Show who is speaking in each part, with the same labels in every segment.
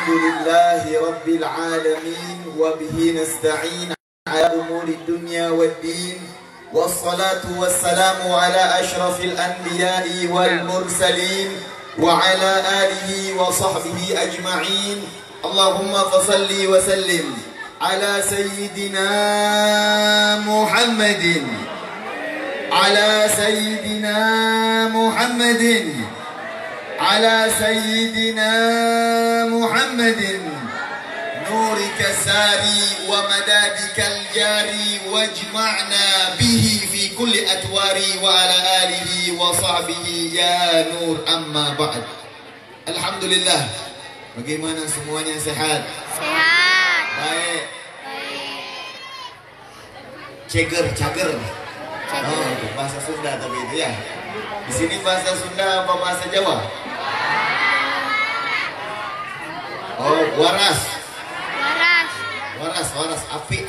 Speaker 1: Alhamdulillahi Rabbil Alamin. Wabihi nasta'in ala umuri dunya waddin. Wassalatu wassalamu ala ashrafil anbiya'i wal mursalin. Wa ala alihi wa sahbihi ajma'in. Allahumma fasalli wa sallim ala sayyidina Muhammadin. Ala sayyidina Muhammadin. على سيدنا محمد نورك الساري ومدادك الجاري واجمعنا به في كل أتواري وعلى آله وصحبه يا نور أما بعد. Alhamdulillah. Bagaimana semuanya sehat?
Speaker 2: Sehat.
Speaker 1: Baik. Cager. Oh, bahasa Sunda tapi itu ya. Di sini bahasa Sunda apa bahasa Jawa? Oh, waras. Api.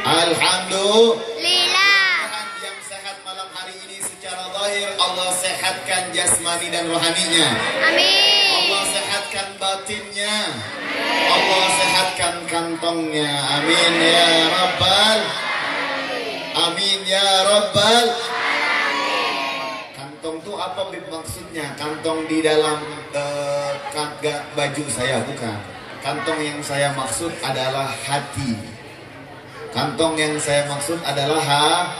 Speaker 1: Alhamdulillah. Yang sehat malam hari ini secara zahir Allah sehatkan jasmani dan rohaninya. Amin. Allah sehatkan batinnya. Allah sehatkan kantongnya. Amin ya Rabbal. Amin ya Rabbal. Kantong itu apa maksudnya? Kantong di dalam baju saya, bukan. Kantong yang saya maksud adalah hati. Kantong yang saya maksud adalah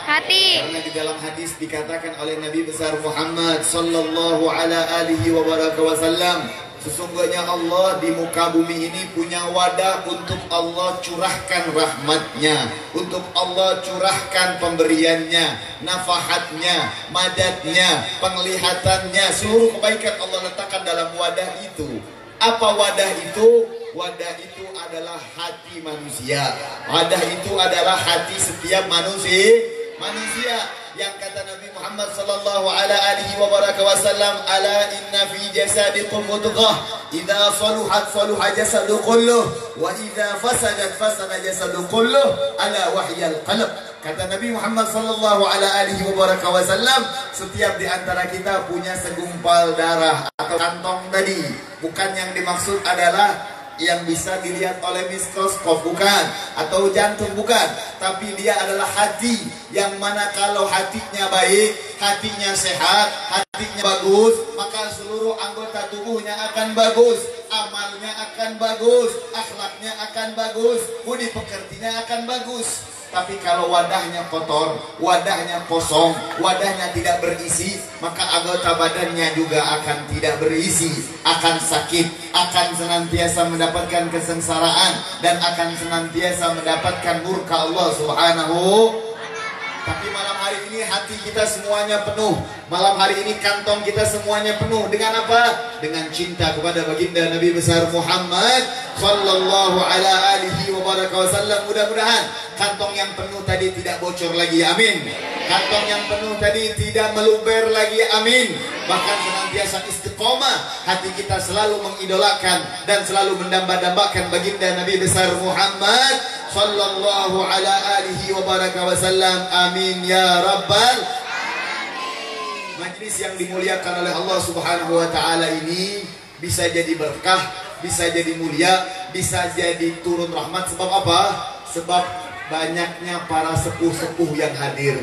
Speaker 1: hati. Karena di dalam hadis dikatakan oleh Nabi besar Muhammad sallallahu alaihi wasallam, sesungguhnya Allah di muka bumi ini punya wadah untuk Allah curahkan rahmatnya, untuk Allah curahkan pemberiannya, nafahatnya, madadnya, penglihatannya, seluruh kebaikan Allah letakkan dalam wadah itu. Apa wadah itu? Wadah itu adalah hati manusia. Wadah itu adalah hati setiap manusia. Yang kata Nabi Muhammad sallallahu alaihi wasallam, ala inna fi jasadikum mudghah idza saluhat saluha jasadu kulluh wa idza fasadat fasada jasadu kulluh ala wahyal qalb. Kata Nabi Muhammad sallallahu alaihi wasallam, setiap di antara kita punya segumpal darah atau kantong tadi. Bukan yang dimaksud adalah yang bisa dilihat oleh mikroskop, bukan, atau jantung, bukan, tapi dia adalah hati, yang mana kalau hatinya baik, hatinya sehat, hatinya bagus, maka seluruh anggota tubuhnya akan bagus, amalnya akan bagus, akhlaknya akan bagus, budi pekertinya akan bagus. Tapi kalau wadahnya kotor, wadahnya kosong, wadahnya tidak berisi, maka anggota badannya juga akan tidak berisi, akan sakit, akan senantiasa mendapatkan kesengsaraan, dan akan senantiasa mendapatkan murka Allah Subhanahu. Tapi malam hari ini hati kita semuanya penuh. Malam hari ini kantong kita semuanya penuh. Dengan apa? Dengan cinta kepada baginda Nabi besar Muhammad sallallahu alaihi wasallam. Mudah-mudahan kantong yang penuh tadi tidak bocor lagi. Amin. Kantong yang penuh tadi tidak meluber lagi. Amin. Bahkan senantiasa istiqomah. Hati kita selalu mengidolakan dan selalu mendamba-dambakan baginda Nabi besar Muhammad sallallahu alaihi wasallam. Amin ya Rabbal. Majlis yang dimuliakan oleh Allah Subhanahu wa taala ini bisa jadi berkah, bisa jadi mulia, bisa jadi turun rahmat. Sebab apa? Sebab banyaknya para sepuh-sepuh yang hadir,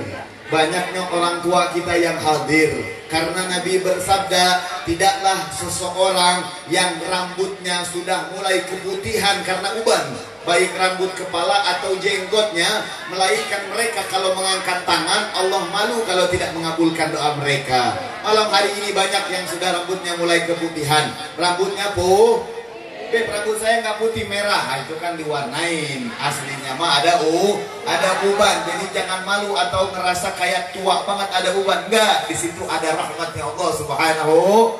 Speaker 1: banyaknya orang tua kita yang hadir. Karena Nabi bersabda, tidaklah seseorang yang rambutnya sudah mulai keputihan karena uban, baik rambut kepala atau jenggotnya, melainkan mereka kalau mengangkat tangan, Allah malu kalau tidak mengabulkan doa mereka. Malam hari ini banyak yang sudah rambutnya mulai keputihan, rambutnya rambut saya nggak putih merah, itu kan diwarnain, aslinya mah ada uban. Jadi jangan malu atau ngerasa kayak tua banget ada uban, enggak, di situ ada rahmatnya Allah Subhanahu.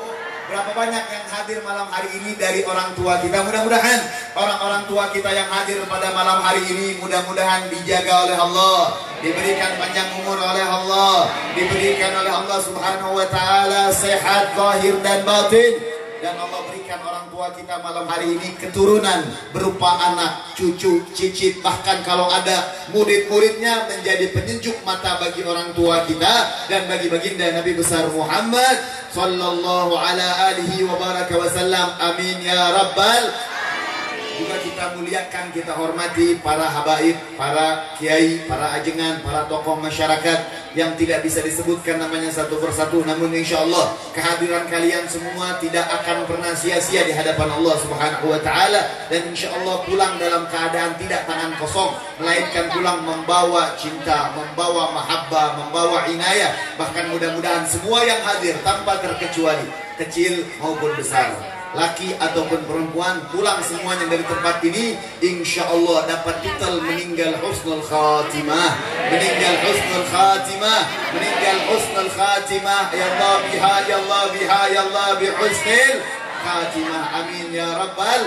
Speaker 1: Berapa banyak yang hadir malam hari ini dari orang tua kita. Mudah-mudahan orang-orang tua kita yang hadir pada malam hari ini mudah-mudahan dijaga oleh Allah, diberikan panjang umur oleh Allah, diberikan oleh Allah Subhanahu wa taala sehat zahir dan batin. dan Allah berikan orang tua kita malam hari ini keturunan berupa anak, cucu, cicit, bahkan kalau ada murid-muridnya menjadi penyejuk mata bagi orang tua kita dan bagi baginda Nabi besar Muhammad sallallahu ala alihi wa baraka wasallam. Amin ya rabbal. Juga kita muliakan, kita hormati para habaib, para kiai, para ajengan, para tokoh masyarakat yang tidak bisa disebutkan namanya satu persatu, namun insya Allah kehadiran kalian semua tidak akan pernah sia-sia di hadapan Allah Subhanahu wa Ta'ala, dan insya Allah pulang dalam keadaan tidak tangan kosong, melainkan pulang membawa cinta, membawa mahabbah, membawa inayah. Bahkan mudah-mudahan semua yang hadir tanpa terkecuali, kecil maupun besar, laki ataupun perempuan, pulang semuanya dari tempat ini insya Allah dapat titel meninggal husnul khatimah, meninggal husnul khatimah, meninggal husnul khatimah. Ya Allah biha, ya Allah biha, ya Allah bi husnul khatimah. Amin ya rabbal.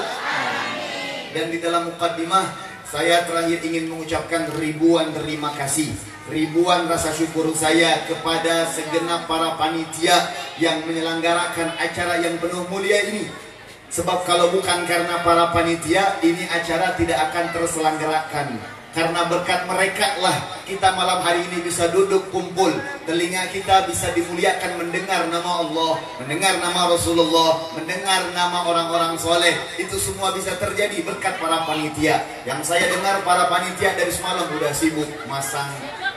Speaker 1: Dan di dalam mukaddimah saya terakhir ingin mengucapkan ribuan terima kasih, ribuan rasa syukur saya kepada segenap para panitia yang menyelenggarakan acara yang penuh mulia ini. Sebab kalau bukan karena para panitia, ini acara tidak akan terselenggarakan. Karena berkat mereka lah kita malam hari ini bisa duduk kumpul, telinga kita bisa dimuliakan mendengar nama Allah, mendengar nama Rasulullah, mendengar nama orang-orang soleh. Itu semua bisa terjadi berkat para panitia. Yang saya dengar para panitia dari semalam udah sibuk masang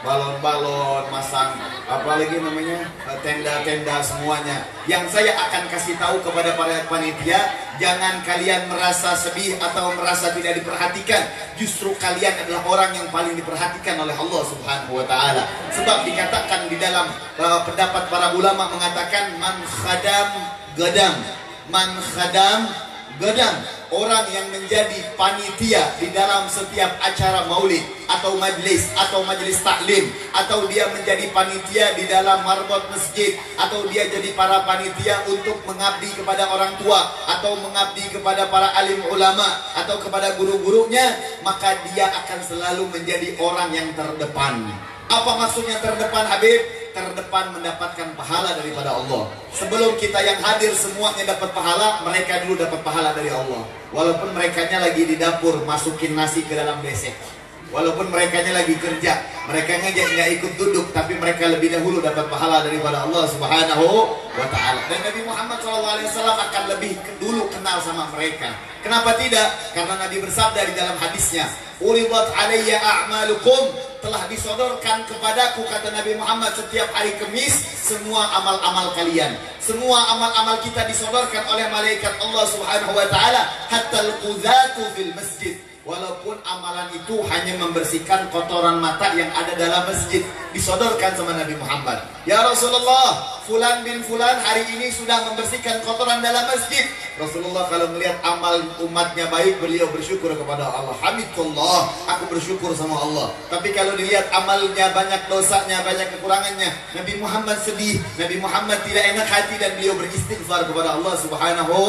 Speaker 1: balon-balon, masang apalagi namanya tenda-tenda semuanya. Yang saya akan kasih tahu kepada para panitia, jangan kalian merasa sedih atau merasa tidak diperhatikan. Justru kalian adalah orang yang paling diperhatikan oleh Allah Subhanahu wa Ta'ala. Sebab dikatakan di dalam pendapat para ulama mengatakan man khadam gadam, man khadam gadam. Orang yang menjadi panitia di dalam setiap acara maulid atau majlis taklim, atau dia menjadi panitia di dalam marbot masjid, atau dia jadi para panitia untuk mengabdi kepada orang tua, atau mengabdi kepada para alim ulama, atau kepada guru-gurunya, maka dia akan selalu menjadi orang yang terdepan. Apa maksudnya terdepan, Habib? Terdepan mendapatkan pahala daripada Allah. Sebelum kita yang hadir semuanya dapat pahala, mereka dulu dapat pahala dari Allah. Walaupun merekanya lagi di dapur masukin nasi ke dalam besek, walaupun merekanya lagi kerja, mereka nggak ikut duduk, tapi mereka lebih dahulu dapat pahala daripada Allah Subhanahu wa Ta'ala. Dan Nabi Muhammad SAW akan lebih dulu kenal sama mereka. Kenapa tidak? Karena Nabi bersabda di dalam hadisnya, "Uridat alayya a'malukum," telah disodorkan kepadaku, kata Nabi Muhammad, setiap hari Kamis semua amal-amal kalian. Semua amal-amal kita disodorkan oleh malaikat Allah Subhanahu wa Ta'ala, hatta al-qudhatu fil masjid. Walaupun amalan itu hanya membersihkan kotoran mata yang ada dalam masjid, disodorkan sama Nabi Muhammad. Ya Rasulullah, fulan bin fulan hari ini sudah membersihkan kotoran dalam masjid. Rasulullah kalau melihat amal umatnya baik, beliau bersyukur kepada Allah. Hamidullah, aku bersyukur sama Allah. Tapi kalau dilihat amalnya banyak dosanya, banyak kekurangannya, Nabi Muhammad sedih, Nabi Muhammad tidak enak hati, dan beliau beristighfar kepada Allah Subhanahu.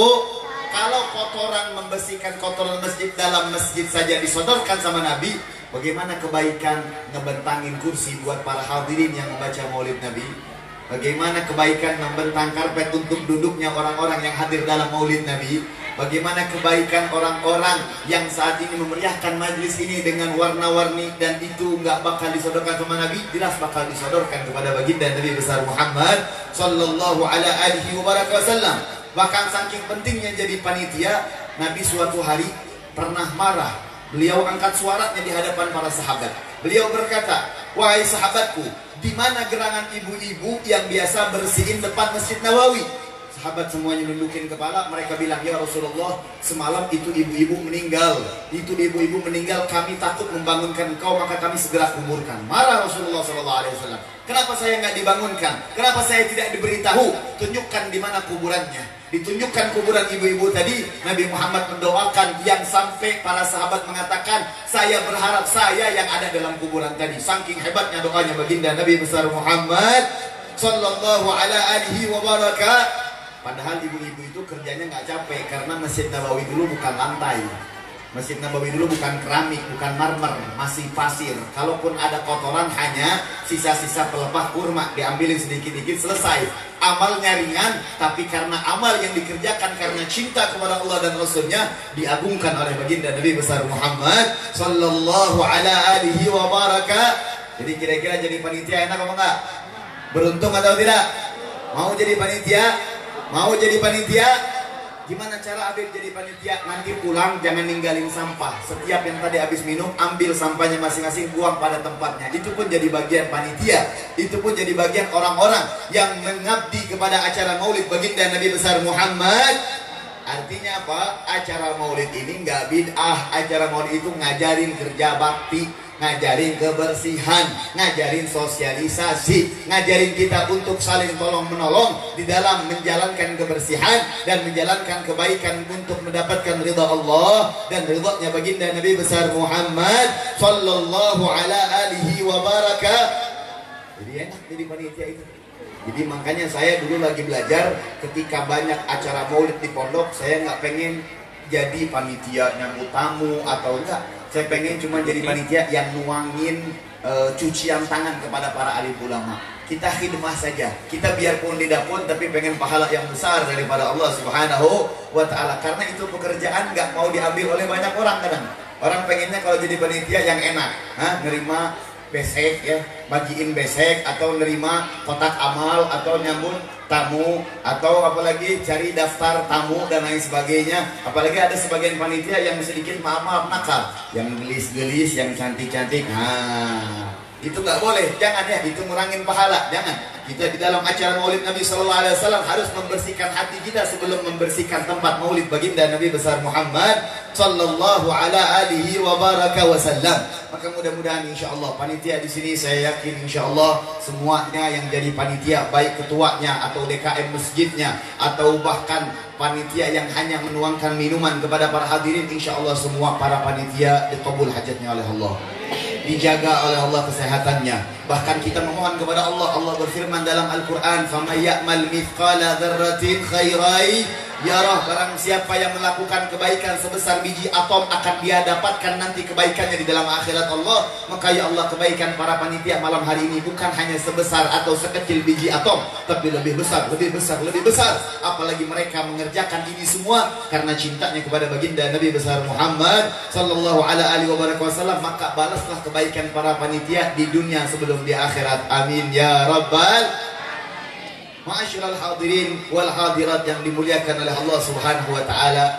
Speaker 1: Kalau kotoran membersihkan kotoran masjid dalam masjid saja disodorkan sama Nabi, bagaimana kebaikan ngebentangin kursi buat para hadirin yang membaca maulid Nabi? Bagaimana kebaikan membentang karpet untuk duduknya orang-orang yang hadir dalam maulid Nabi? Bagaimana kebaikan orang-orang yang saat ini memeriahkan majlis ini dengan warna-warni, dan itu nggak bakal disodorkan sama Nabi? Jelas bakal disodorkan kepada baginda Nabi besar Muhammad sallallahu alaihi wasallam. Bahkan saking pentingnya jadi panitia, Nabi suatu hari pernah marah. Beliau angkat suaranya di hadapan para sahabat. Beliau berkata, "Wahai sahabatku, di mana gerangan ibu-ibu yang biasa bersihin depan Masjid Nawawi?" Sahabat semuanya nundukin kepala. Mereka bilang, "Ya Rasulullah, semalam itu ibu-ibu meninggal. Itu ibu-ibu meninggal, kami takut membangunkan engkau, maka kami segera kuburkan." Marah Rasulullah SAW. "Kenapa saya nggak dibangunkan? Kenapa saya tidak diberitahu? Tunjukkan di mana kuburannya." Ditunjukkan kuburan ibu-ibu tadi. Nabi Muhammad mendoakan yang sampai para sahabat mengatakan, "Saya berharap saya yang ada dalam kuburan tadi." Saking hebatnya doanya baginda Nabi besar Muhammad sallallahu alaihi wabarakatuh. Padahal ibu-ibu itu kerjanya nggak capek, karena Masjid Nabawi dulu bukan lantai. Masjid Nabawi dulu bukan keramik, bukan marmer, masih pasir. Kalaupun ada kotoran hanya sisa-sisa pelepah kurma, diambilin sedikit-sedikit selesai. Amalnya ringan, tapi karena amal yang dikerjakan karena cinta kepada Allah dan Rasulnya diagungkan oleh baginda Nabi besar Muhammad sallallahu alaihi wa baraka. Jadi kira-kira jadi panitia enak apa enggak? Beruntung atau tidak? Mau jadi panitia? Mau jadi panitia? Gimana cara Habib jadi panitia? Nanti pulang jangan ninggalin sampah. Setiap yang tadi habis minum, ambil sampahnya masing-masing, buang pada tempatnya. Itu pun jadi bagian panitia. Itu pun jadi bagian orang-orang yang mengabdi kepada acara maulid baginda Nabi besar Muhammad. Artinya apa? Acara maulid ini nggak bid'ah. Acara maulid itu ngajarin kerja bakti, ngajarin kebersihan, ngajarin sosialisasi, ngajarin kita untuk saling tolong menolong di dalam menjalankan kebersihan dan menjalankan kebaikan untuk mendapatkan ridha Allah dan ridha-Nya baginda Nabi besar Muhammad sallallahu alaihi wa baraka. Jadi enak jadi panitia itu. Jadi makanya saya dulu lagi belajar ketika banyak acara maulid di pondok, saya nggak pengen jadi panitia nyambut tamu atau enggak. Saya pengen cuma jadi panitia yang nuangin cucian tangan kepada para alim ulama. Kita khidmah saja. Kita biarpun tidak pun tapi pengen pahala yang besar daripada Allah Subhanahu wa taala. Karena itu pekerjaan nggak mau diambil oleh banyak orang kadang. Orang pengennya kalau jadi panitia yang enak, nerima besek ya, bagiin besek atau nerima kotak amal atau nyambut tamu atau apalagi cari daftar tamu dan lain sebagainya. Apalagi ada sebagian panitia yang sedikit maaf nakal, yang gelis-gelis, yang cantik-cantik. Itu nggak boleh, jangan ya, itu ngurangin pahala, jangan. Kita di dalam acara maulid Nabi Sallallahu Alaihi Wasallam harus membersihkan hati kita sebelum membersihkan tempat maulid baginda Nabi besar Muhammad Sallallahu Alaihi Wasallam. Maka mudah-mudahan insya Allah panitia di sini saya yakin insya Allah semuanya yang jadi panitia, baik ketuanya atau DKM masjidnya atau bahkan panitia yang hanya menuangkan minuman kepada para hadirin, insya Allah semua para panitia dikabul hajatnya oleh Allah, dijaga oleh Allah kesehatannya. Bahkan kita memohon kepada Allah, Allah berfirman dalam Al-Quran, فَمَنْ يَأْمَلْ مِثْقَالَ ذَرَّةٍ خَيْرًا يَرَهُ. Barang siapa yang melakukan kebaikan sebesar biji atom akan dia dapatkan nanti kebaikannya di dalam akhirat Allah. Maka ya Allah, kebaikan para panitia malam hari ini bukan hanya sebesar atau sekecil biji atom, tapi lebih besar, lebih besar, lebih besar. Apalagi mereka mengerjakan ini semua karena cintanya kepada baginda Nabi besar Muhammad Sallallahu Alaihi Wasallam. Maka balaslah kebaikan para panitia di dunia sebelum di akhirat. Amin ya Rabbal. Ma'asyiral hadirin wal hadirat yang dimuliakan oleh Allah Subhanahu wa taala.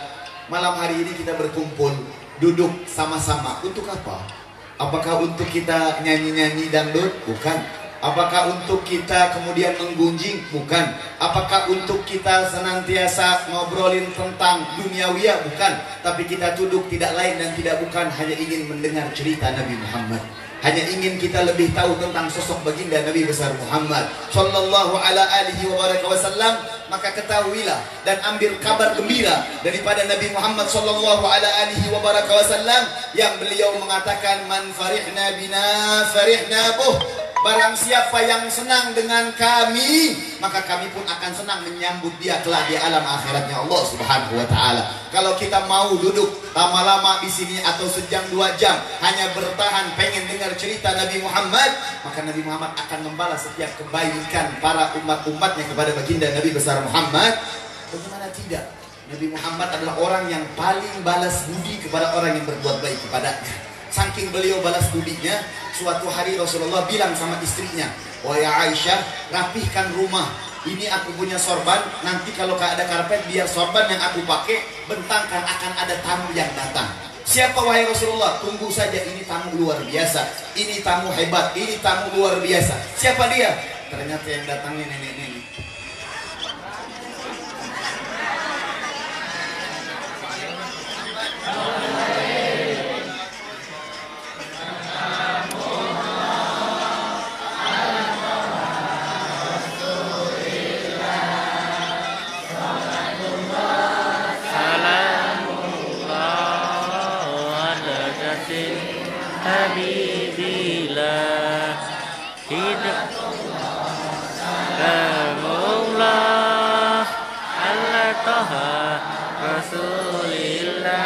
Speaker 1: Malam hari ini kita berkumpul, duduk sama-sama untuk apa? Apakah untuk kita nyanyi-nyanyi dangdut? Bukan. Apakah untuk kita kemudian menggunjing? Bukan. Apakah untuk kita senantiasa ngobrolin tentang duniawiyah? Bukan. Tapi kita duduk tidak lain dan tidak bukan hanya ingin mendengar cerita Nabi Muhammad. Hanya ingin kita lebih tahu tentang sosok baginda Nabi besar Muhammad Sallallahu Alaihi Wasallam. Maka ketahuilah dan ambil kabar gembira daripada Nabi Muhammad Sallallahu Alaihi Wasallam yang beliau mengatakan, man farihna bina farihna buh. Barang siapa yang senang dengan kami, maka kami pun akan senang menyambut dia kelak di alam akhiratnya Allah Subhanahu wa taala. Kalau kita mau duduk lama-lama di sini atau sejam 2 jam hanya bertahan pengen dengar cerita Nabi Muhammad, maka Nabi Muhammad akan membalas setiap kebaikan para umat-umatnya kepada baginda Nabi besar Muhammad. Bagaimana tidak? Nabi Muhammad adalah orang yang paling balas budi kepada orang yang berbuat baik kepadanya. Saking beliau balas budinya, suatu hari Rasulullah bilang sama istrinya, wahai Aisyah, rapihkan rumah. Ini aku punya sorban, nanti kalau ada karpet biar sorban yang aku pakai bentangkan, akan ada tamu yang datang. Siapa wahai Rasulullah? Tunggu saja, ini tamu luar biasa, ini tamu hebat, ini tamu luar biasa. Siapa dia? Ternyata yang datangnya nenek-nenek.
Speaker 2: Habibillah hidup Karamullah Allah Taha Rasulillah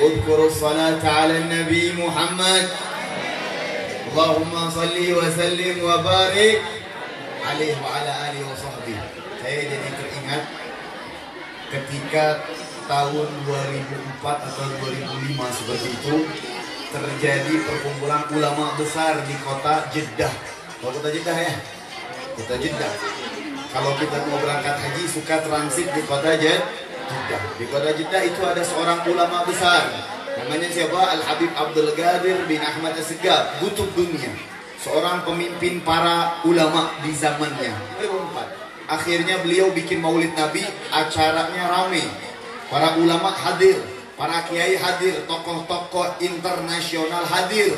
Speaker 1: اذكروا الصلاة على النبي محمد اللهم صل وسلم وبارك عليه وعلى alihi wasahbihi. Saya jadi teringat ketika tahun 2004 atau 2005 seperti itu terjadi perkumpulan ulama besar di kota Jeddah. Kalau kota Jeddah ya, kota Jeddah. Kalau kita mau berangkat haji suka transit di kota Jeddah. Di kota Jeddah itu ada seorang ulama besar, namanya siapa? Al-Habib Abdul Qadir bin Ahmad As-Segaf, kutub dunia, seorang pemimpin para ulama di zamannya. Akhirnya beliau bikin maulid Nabi, acaranya rame, para ulama hadir, para kiai hadir, tokoh-tokoh internasional hadir.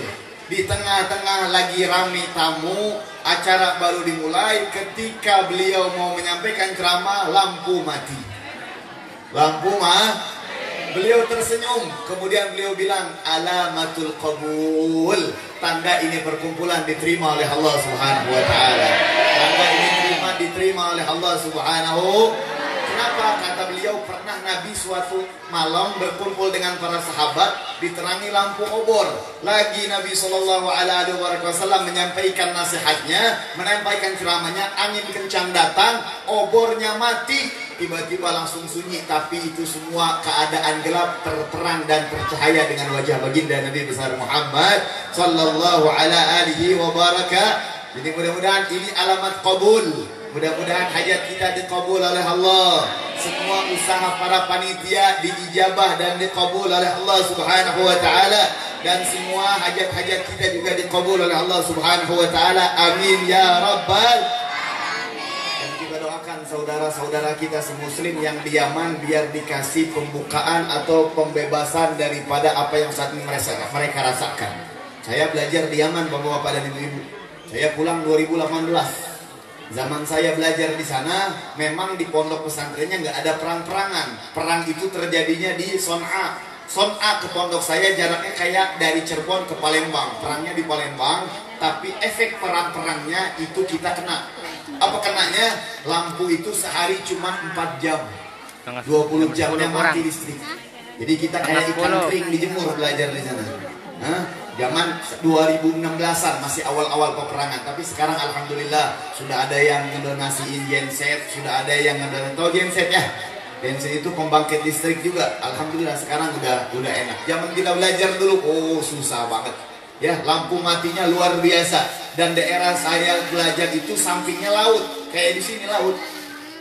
Speaker 1: Di tengah-tengah lagi rame tamu, acara baru dimulai. Ketika beliau mau menyampaikan ceramah, lampu mati. Lampu beliau tersenyum, kemudian beliau bilang alamatul qabul, tanda ini perkumpulan diterima oleh Allah Subhanahu wa taala. Tanda ini diterima oleh Allah Subhanahu. Kenapa? Kata beliau, pernah Nabi suatu malam berkumpul dengan para sahabat, diterangi lampu obor. Lagi Nabi SAW menyampaikan nasihatnya, menyampaikan ceramahnya, angin kencang datang, obornya mati. Tiba-tiba langsung sunyi, tapi itu semua keadaan gelap terperang dan tercahaya dengan wajah baginda Nabi besar Muhammad sallallahu alaihi wa baraka. Jadi mudah-mudahan ini alamat qabul. Mudah-mudahan hajat kita dikabul oleh Allah. Semua usaha para panitia diijabah dan dikabul oleh Allah Subhanahu wa taala, dan semua hajat-hajat kita juga dikabul oleh Allah Subhanahu wa taala. Amin ya rabbal. Dan kita doakan saudara-saudara kita semuslim yang di Yaman biar dikasih pembukaan atau pembebasan daripada apa yang saat ini mereka rasakan. Saya belajar di Yaman Bapak-bapak dan Ibu-ibu. Saya pulang 2018. Zaman saya belajar di sana, memang di pondok pesantrennya nggak ada perang-perangan. Perang itu terjadinya di Son'a. Son'a ke pondok saya jaraknya kayak dari Cirebon ke Palembang. Perangnya di Palembang, tapi efek perang-perangnya itu kita kena. Apa kenanya? Lampu itu sehari cuma 4 jam. 20 jamnya mati listrik. Jadi kita kayak ikan kering dijemur belajar di sana. Zaman 2016-an masih awal-awal peperangan, tapi sekarang alhamdulillah sudah ada yang ngedonasiin genset, sudah ada yang ngedonasiin, tahu genset ya? Genset itu pembangkit listrik juga. Alhamdulillah sekarang udah enak. Zaman kita belajar dulu, susah banget. Ya, lampu matinya luar biasa. Dan daerah saya belajar itu sampingnya laut, kayak di sini laut.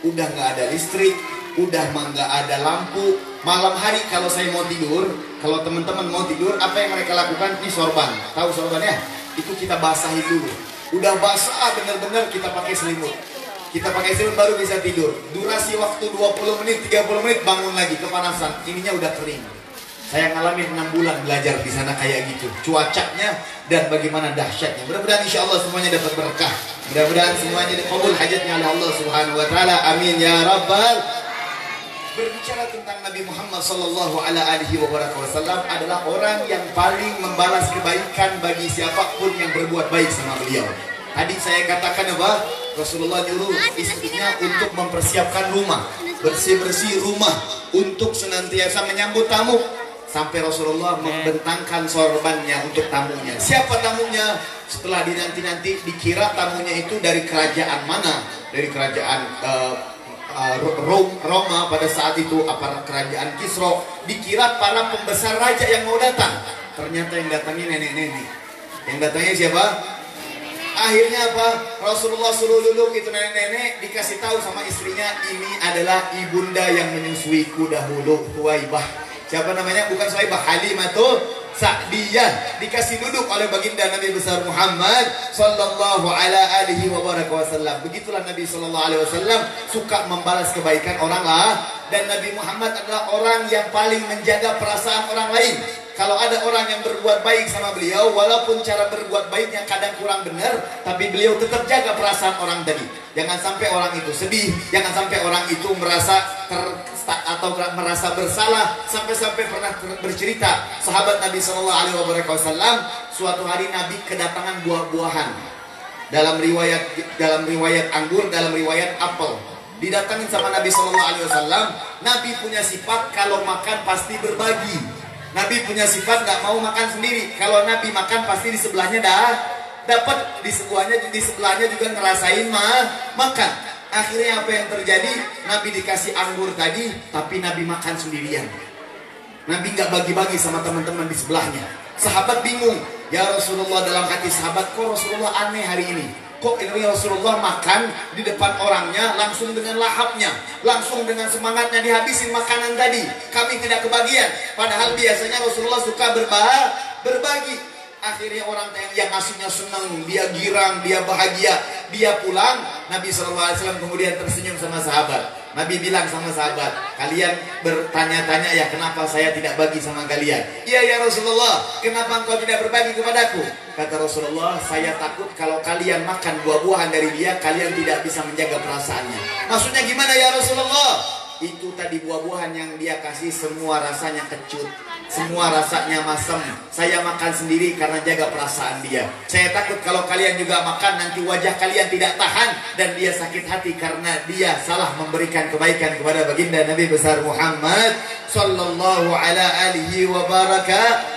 Speaker 1: Udah nggak ada listrik, udah nggak ada lampu. Malam hari kalau saya mau tidur, kalau teman-teman mau tidur, apa yang mereka lakukan? Ini sorban, tahu sorban ya? Itu kita basahin dulu. Udah basah bener-bener, kita pakai selimut. Kita pakai selimut baru bisa tidur. Durasi waktu 20 menit, 30 menit bangun lagi kepanasan. Ininya udah kering. Saya ngalamin 6 bulan belajar di sana kayak gitu. Cuacanya dan bagaimana dahsyatnya. Mudah-mudahan insya Allah semuanya dapat berkah. Mudah-mudahan semuanya dikabul hajatnya oleh Allah Subhanahu wa taala. Amin ya rabbal. Berbicara tentang Nabi Muhammad sallallahu alaihi wasallam adalah orang yang paling membalas kebaikan bagi siapapun yang berbuat baik sama beliau. Tadi saya katakan apa? Rasulullah nyuruh istrinya untuk mempersiapkan rumah, bersih-bersih rumah untuk senantiasa menyambut tamu. sampai Rasulullah membentangkan sorbannya untuk tamunya. Siapa tamunya? Setelah dinanti-nanti dikira tamunya itu dari kerajaan mana? Dari kerajaan Roma pada saat itu, apa kerajaan Kisro. Dikira para pembesar raja yang mau datang. Ternyata yang datangnya nenek-nenek. Yang datangnya siapa? Akhirnya apa? Rasulullah suruh duduk, itu nenek-nenek dikasih tahu sama istrinya, ini adalah ibunda yang menyusuiku dahulu, Huwaibah. Siapa namanya? Bukan Suhaibah, Halimatul Sa'diyah. Dikasih duduk oleh baginda Nabi besar Muhammad sallallahu alaihi wasallam. Begitulah Nabi sallallahu alaihi wasallam suka membalas kebaikan orang lah. Dan Nabi Muhammad adalah orang yang paling menjaga perasaan orang lain. Kalau ada orang yang berbuat baik sama beliau, walaupun cara berbuat baiknya kadang kurang benar, tapi beliau tetap jaga perasaan orang tadi. Jangan sampai orang itu sedih, jangan sampai orang itu merasa atau merasa bersalah. Sampai-sampai pernah bercerita sahabat Nabi Shallallahu Alaihi Wasallam, suatu hari Nabi kedatangan buah-buahan. Dalam riwayat anggur, dalam riwayat apel. Didatangin sama Nabi Shallallahu Alaihi Wasallam. Nabi punya sifat kalau makan pasti berbagi. Nabi punya sifat gak mau makan sendiri. Kalau Nabi makan pasti di sebelahnya dah dapat, di sebelahnya juga ngerasain makan. Akhirnya apa yang terjadi? Nabi dikasih anggur tadi, tapi Nabi makan sendirian. Nabi gak bagi-bagi sama teman-teman di sebelahnya. Sahabat bingung. Ya Rasulullah, dalam hati sahabat, kok Rasulullah aneh hari ini? Kok ini Rasulullah makan di depan orangnya langsung dengan lahapnya, langsung dengan semangatnya dihabisin makanan tadi. Kami tidak kebagian. Padahal biasanya Rasulullah suka berbagi. Akhirnya orang yang ngasihnya senang, dia girang, dia bahagia, dia pulang. Nabi SAW kemudian tersenyum sama sahabat. Nabi bilang sama sahabat, kalian bertanya-tanya ya kenapa saya tidak bagi sama kalian. Iya ya Rasulullah, kenapa engkau tidak berbagi kepadaku? Kata Rasulullah, saya takut kalau kalian makan buah-buahan dari dia, kalian tidak bisa menjaga perasaannya. Maksudnya gimana ya Rasulullah? Itu tadi buah-buahan yang dia kasih semua rasanya kecut, semua rasanya masam. Saya makan sendiri karena jaga perasaan dia. Saya takut kalau kalian juga makan nanti wajah kalian tidak tahan dan dia sakit hati karena dia salah memberikan kebaikan kepada baginda Nabi besar Muhammad sallallahu alaihi wa baraka.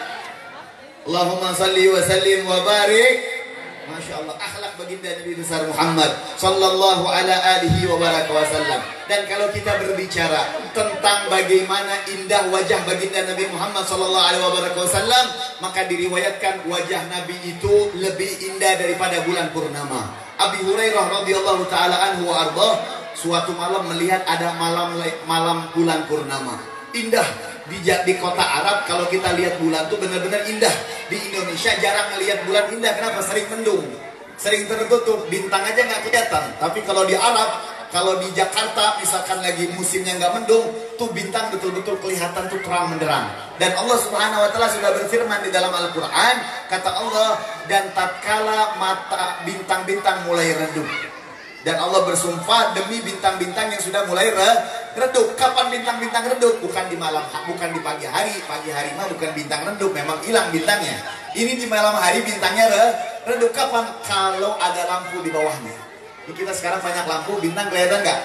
Speaker 1: Allahumma salli wa sallim wa barik. Masya Allah, akhlak baginda Nabi besar Muhammad sallallahu alaihi wasallam. Dan kalau kita berbicara tentang bagaimana indah wajah baginda Nabi Muhammad sallallahu alaihi wasallam, maka diriwayatkan wajah Nabi itu lebih indah daripada bulan purnama. Abi Hurairah radhiyallahu taala anhu wa ardah, suatu malam melihat ada malam bulan purnama. Indah. Di kota Arab kalau kita lihat bulan tuh benar-benar indah. Di Indonesia jarang melihat bulan indah. Kenapa? Sering mendung, sering tertutup, bintang aja nggak kelihatan. Tapi kalau di Arab, kalau di Jakarta misalkan lagi musimnya nggak mendung, tuh bintang betul-betul kelihatan tuh terang menderang. Dan Allah Subhanahu Wa Taala sudah berfirman di dalam Al-Quran, kata Allah, dan tatkala mata bintang-bintang mulai redup. Dan Allah bersumpah demi bintang-bintang yang sudah mulai redup. Kapan bintang-bintang redup? Bukan di malam, bukan di pagi hari. Pagi hari mah bukan bintang redup, memang hilang bintangnya. Ini di malam hari bintangnya redup. Kapan? Kalau ada lampu di bawahnya. Ini kita sekarang banyak lampu, bintang kelihatan nggak?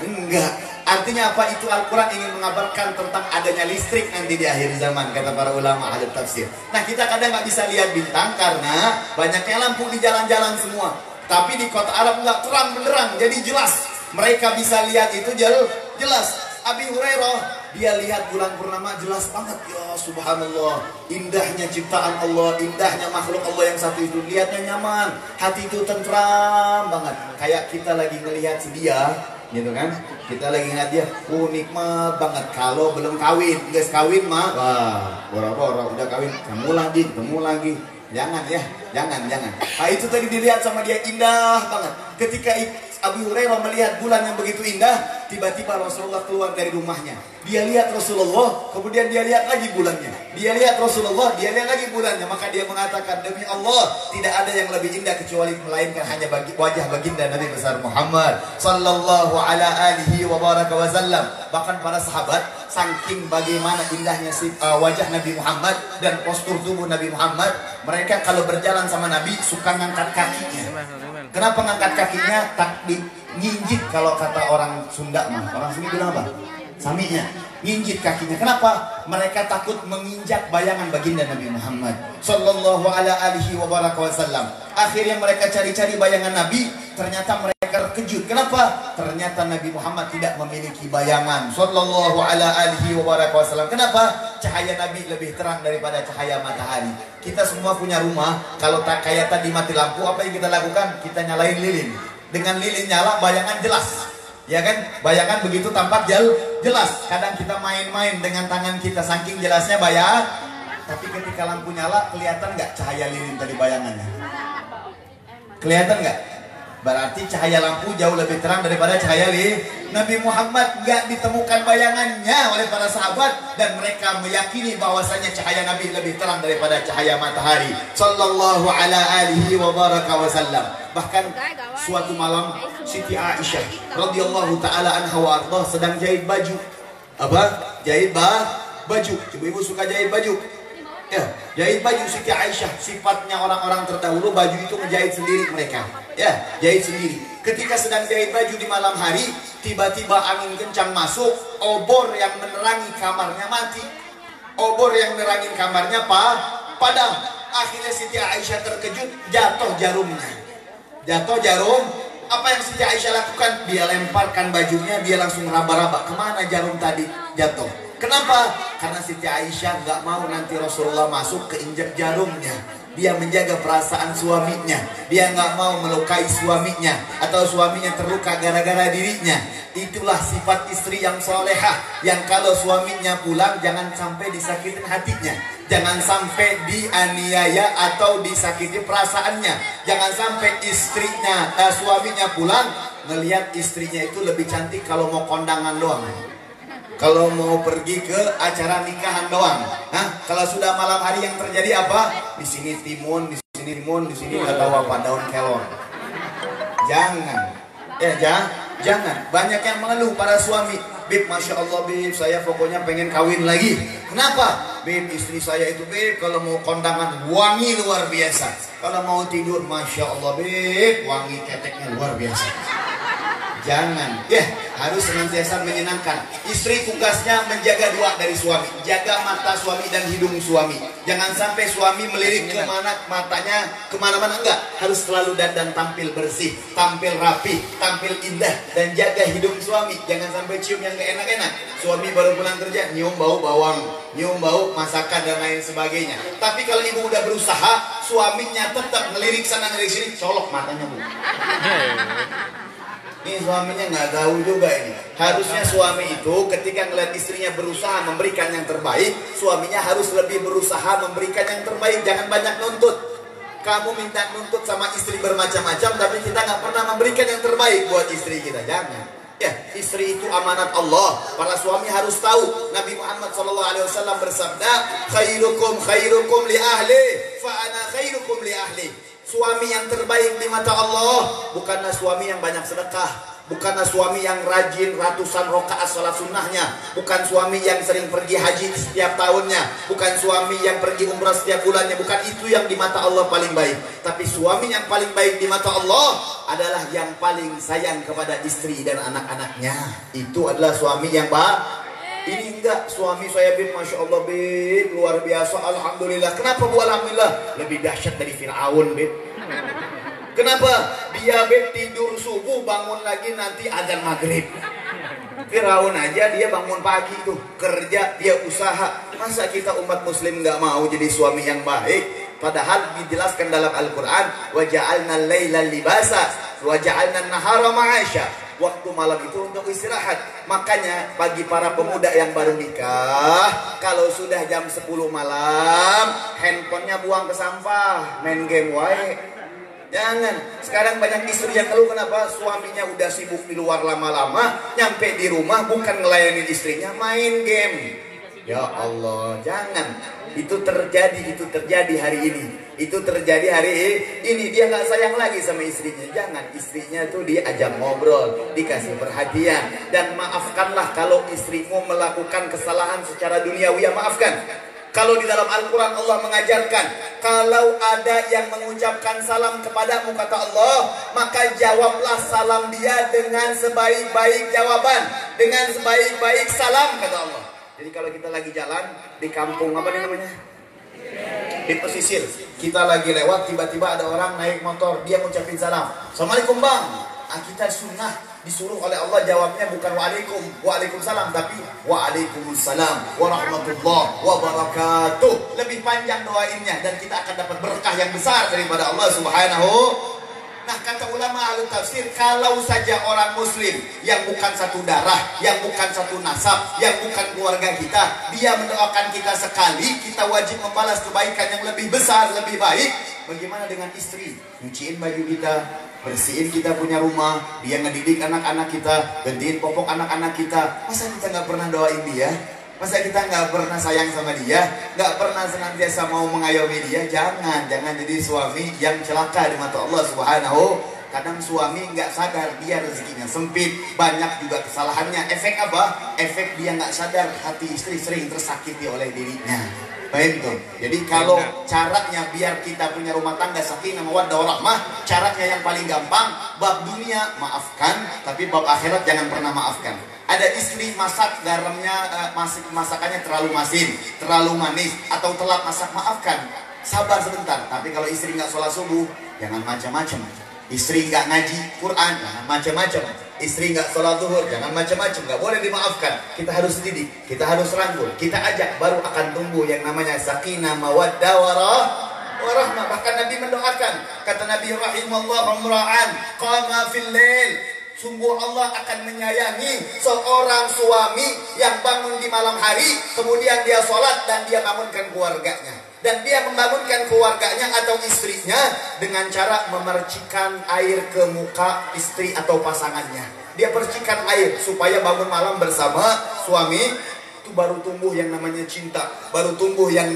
Speaker 1: Enggak. Artinya apa? Itu Al-Quran ingin mengabarkan tentang adanya listrik nanti di akhir zaman, kata para ulama ahli tafsir. Nah, kita kadang nggak bisa lihat bintang karena banyaknya lampu di jalan-jalan semua. Tapi di kota Arab nggak terang benderang, jadi jelas. Mereka bisa lihat itu jelas. Abi Hurairah, dia lihat bulan purnama jelas banget. Ya subhanallah, indahnya ciptaan Allah, indahnya makhluk Allah yang satu itu. Lihatnya nyaman, hati itu tentram banget. Kayak kita lagi ngelihat si dia, gitu kan? Kita lagi ngeliat dia, nikmat banget. Kalau belum kawin, guys kawin mah, wah, boro-boro udah kawin, ketemu lagi. Jangan ya, jangan. Nah itu tadi dilihat sama dia indah banget. Ketika Abu Hurairah melihat bulan yang begitu indah, tiba-tiba Rasulullah keluar dari rumahnya. Dia lihat Rasulullah, kemudian dia lihat lagi bulannya. Dia lihat Rasulullah, dia lihat lagi bulannya. Maka dia mengatakan, demi Allah, tidak ada yang lebih indah kecuali melainkan hanya wajah baginda Nabi besar Muhammad sallallahu alaihi wasallam. Bahkan para sahabat, saking bagaimana indahnya wajah Nabi Muhammad dan postur tubuh Nabi Muhammad, mereka kalau berjalan sama Nabi suka ngangkat kakinya. Kenapa ngangkat kakinya? Tak di nginjik kalau kata orang Sunda mah. Orang sini bilang apa? Saminya, nginjit kakinya. Kenapa? Mereka takut menginjak bayangan baginda Nabi Muhammad sallallahu alaihi wasallam. Akhirnya mereka cari-cari bayangan Nabi, ternyata mereka terkejut. Kenapa? Ternyata Nabi Muhammad tidak memiliki bayangan sallallahu alaihi wasallam. Kenapa? Cahaya Nabi lebih terang daripada cahaya matahari. Kita semua punya rumah, kalau tak kayak tadi mati lampu, apa yang kita lakukan? Kita nyalain lilin. Dengan lilin nyala, bayangan jelas. Ya kan, bayangan begitu tampak jelas. Kadang kita main-main dengan tangan kita saking jelasnya bayang. Tapi ketika lampu nyala, kelihatan nggak cahaya lilin tadi bayangannya? Kelihatan nggak? Berarti cahaya lampu jauh lebih terang daripada cahaya lilin. Nabi Muhammad nggak ditemukan bayangannya oleh para sahabat, dan mereka meyakini bahwasanya cahaya Nabi lebih terang daripada cahaya matahari sallallahu alaihi wasallam. Bahkan suatu malam Siti Aisyah radhiyallahu taala anha wa ardhah sedang jahit baju. Apa? Jahit baju. Ibu-ibu suka jahit baju? Ya, jahit baju Siti Aisyah. Sifatnya orang-orang terdahulu, baju itu menjahit sendiri mereka. Ya, jahit sendiri. Ketika sedang jahit baju di malam hari, tiba-tiba angin kencang masuk, obor yang menerangi kamarnya mati. Obor yang menerangi kamarnya padam. Akhirnya Siti Aisyah terkejut, jatuh jarumnya. Jatuh jarum. Apa yang Siti Aisyah lakukan? Dia lemparkan bajunya, dia langsung raba-raba. Kemana jarum tadi jatuh? Kenapa? Karena Siti Aisyah nggak mau nanti Rasulullah masuk keinjak jarumnya. Dia menjaga perasaan suaminya. Dia nggak mau melukai suaminya, atau suaminya terluka gara-gara dirinya. Itulah sifat istri yang solehah, yang kalau suaminya pulang jangan sampai disakitin hatinya, jangan sampai dianiaya atau disakiti perasaannya. Jangan sampai suaminya pulang ngelihat istrinya itu lebih cantik kalau mau kondangan doang, kalau mau pergi ke acara nikahan doang. Kalau sudah malam hari yang terjadi apa? Di sini timun, di sini timun, di sini nggak tahu apa, daun kelor. Jangan, ya jangan. Banyak yang mengeluh para suami. Beb, masya Allah beb, saya pokoknya pengen kawin lagi. Kenapa? Beb, istri saya itu beb, kalau mau kondangan wangi luar biasa. Kalau mau tidur, masya Allah beb, wangi keteknya luar biasa. Jangan, ya harus senantiasa menyenangkan. Istri tugasnya menjaga dua dari suami, jaga mata suami dan hidung suami. Jangan sampai suami melirik kemana matanya, kemana-mana, enggak. Harus selalu dandan tampil bersih, tampil rapi, tampil indah, dan jaga hidung suami. Jangan sampai cium yang gak enak-enak. Suami baru pulang kerja, nyium bau bawang, nyium bau masakan dan lain sebagainya. Tapi kalau ibu udah berusaha, suaminya tetap ngelirik sana ngelirik sini, colok matanya bu. Ini suaminya nggak tahu juga ini. Harusnya suami itu ketika ngeliat istrinya berusaha memberikan yang terbaik, suaminya harus lebih berusaha memberikan yang terbaik. Jangan banyak nuntut. Kamu minta nuntut sama istri bermacam-macam, tapi kita nggak pernah memberikan yang terbaik buat istri kita. Jangan. Ya, istri itu amanat Allah. Para suami harus tahu. Nabi Muhammad SAW bersabda, khairukum li ahli, fa ana khairukum li ahli. Suami yang terbaik di mata Allah bukanlah suami yang banyak sedekah, bukanlah suami yang rajin ratusan rakaat salat sunnahnya, bukan suami yang sering pergi haji setiap tahunnya, bukan suami yang pergi umrah setiap bulannya. Bukan itu yang di mata Allah paling baik. Tapi suami yang paling baik di mata Allah adalah yang paling sayang kepada istri dan anak-anaknya. Itu adalah suami yang baik. Ini enggak, suami saya beb, masya Allah beb, luar biasa, alhamdulillah. Kenapa bu alhamdulillah? Lebih dahsyat dari Fir'aun beb. Kenapa? Dia beb tidur subuh, bangun lagi nanti azan maghrib. Fir'aun aja dia bangun pagi tuh, kerja, dia usaha. Masa kita umat muslim nggak mau jadi suami yang baik? Padahal dijelaskan dalam Al-Quran, وَجَعَلْنَا اللَّيْلَ لِبَاسًا وَجَعَلْنَا النَّهَارَ مَعَاشًا. Waktu malam itu untuk istirahat. Makanya bagi para pemuda yang baru nikah, kalau sudah jam 10 malam, handphonenya buang ke sampah, main game wae. Jangan. Sekarang banyak istri yang keluh, kenapa? Suaminya udah sibuk di luar lama-lama, nyampe di rumah bukan ngelayanin istrinya, main game. Ya Allah, jangan. Itu terjadi hari ini. Itu terjadi hari ini. Dia nggak sayang lagi sama istrinya. Jangan, istrinya tuh diajak ngobrol, dikasih perhatian, dan maafkanlah kalau istrimu melakukan kesalahan secara duniawi, ya maafkan. Kalau di dalam Al-Quran Allah mengajarkan, kalau ada yang mengucapkan salam kepadamu, kata Allah, maka jawablah salam dia dengan sebaik-baik jawaban. dengan sebaik-baik salam, kata Allah. Jadi kalau kita lagi jalan di kampung, apa nih namanya? Di pesisir, kita lagi lewat, tiba-tiba ada orang naik motor, dia ngucapin salam, Assalamualaikum bang. Kita sunnah disuruh oleh Allah jawabnya bukan waalaikumsalam, tapi waalaikumsalam warahmatullahi wabarakatuh. Lebih panjang doainnya dan kita akan dapat berkah yang besar daripada Allah Subhanahu. Nah, kata ulama ahli tafsir, kalau saja orang muslim yang bukan satu darah, yang bukan satu nasab, yang bukan keluarga kita, dia mendoakan kita sekali, kita wajib membalas kebaikan yang lebih besar, lebih baik. Bagaimana dengan istri? Nyuciin baju kita, bersihin kita punya rumah, dia ngedidik anak-anak kita, gantiin popok anak-anak kita. Masa kita nggak pernah doain dia? Masa kita nggak pernah sayang sama dia? Nggak pernah senantiasa mau mengayomi dia? Jangan jadi suami yang celaka di mata Allah Subhanahu. Kadang suami nggak sadar dia rezekinya sempit, banyak juga kesalahannya. Efek apa? Efek dia nggak sadar hati istri sering tersakiti oleh dirinya. Baik tuh. Jadi kalau caranya biar kita punya rumah tangga sakinah mawaddah warahmah, caranya yang paling gampang, bab dunia maafkan, tapi bab akhirat jangan pernah maafkan. Ada istri masak garamnya, masakannya terlalu masin, terlalu manis, atau telat masak, maafkan, sabar sebentar. Tapi kalau istri nggak sholat subuh, jangan macam-macam. Istri nggak ngaji Quran, jangan macam-macam. Istri nggak sholat zuhur, jangan macam-macam. Nggak boleh dimaafkan. Kita harus didik, kita harus rangkul, kita ajak, baru akan tumbuh yang namanya sakinah mawaddah warahmah. Bahkan Nabi mendoakan, kata Nabi rahimallahu imra'an qama fil lail. Sungguh Allah akan menyayangi seorang suami yang bangun di malam hari, kemudian dia sholat dan dia bangunkan keluarganya. Dan dia membangunkan keluarganya atau istrinya dengan cara memercikan air ke muka istri atau pasangannya. Dia percikan air supaya bangun malam bersama suami. Itu baru tumbuh yang namanya cinta, baru tumbuh yang